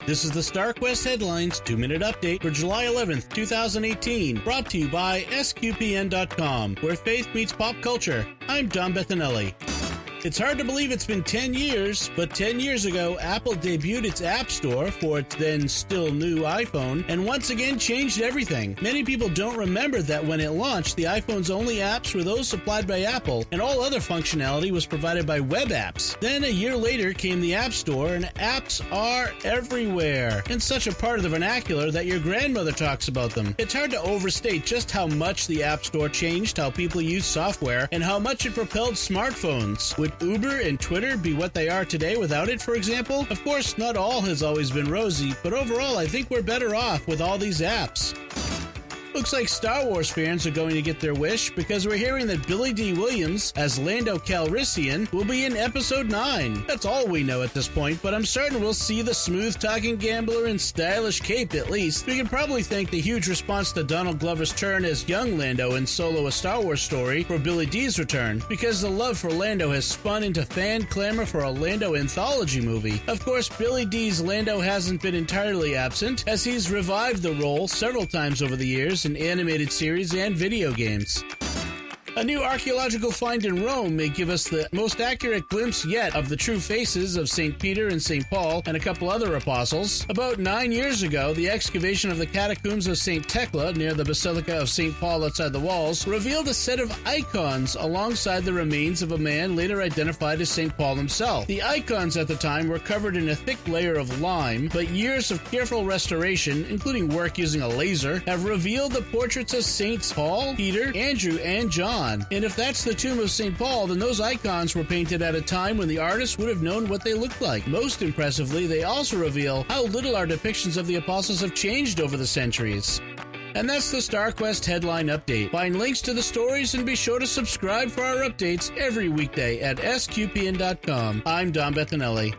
This is the StarQuest Headlines 2-Minute Update for July 11th, 2018, brought to you by SQPN.com, where faith meets pop culture. I'm Don Bettinelli. It's hard to believe it's been 10 years, but 10 years ago, Apple debuted its App Store for its then still new iPhone, and once again changed everything. Many people don't remember that when it launched, the iPhone's only apps were those supplied by Apple, and all other functionality was provided by web apps. Then a year later came the App Store, and apps are everywhere, and such a part of the vernacular that your grandmother talks about them. It's hard to overstate just how much the App Store changed how people use software, and how much it propelled smartphones. Would Uber and Twitter be what they are today without it, for example? Of course, not all has always been rosy, but overall I think we're better off with all these apps. Looks like Star Wars fans are going to get their wish because we're hearing that Billy D. Williams as Lando Calrissian will be in Episode 9. That's all we know at this point, but I'm certain we'll see the smooth-talking gambler in stylish cape at least. We can probably thank the huge response to Donald Glover's turn as young Lando in Solo: A Star Wars Story for Billy D's return, because the love for Lando has spun into fan clamor for a Lando anthology movie. Of course, Billy D's Lando hasn't been entirely absent, as he's revived the role several times over the years in animated series and video games. A new archaeological find in Rome may give us the most accurate glimpse yet of the true faces of St. Peter and St. Paul and a couple other apostles. About 9 years ago, the excavation of the catacombs of St. Thecla near the Basilica of St. Paul outside the walls revealed a set of icons alongside the remains of a man later identified as St. Paul himself. The icons at the time were covered in a thick layer of lime, but years of careful restoration, including work using a laser, have revealed the portraits of Saints Paul, Peter, Andrew, and John. And if that's the tomb of St. Paul, then those icons were painted at a time when the artist would have known what they looked like. Most impressively, they also reveal how little our depictions of the apostles have changed over the centuries. And that's the StarQuest Headline Update. Find links to the stories and be sure to subscribe for our updates every weekday at SQPN.com. I'm Don Bettinelli.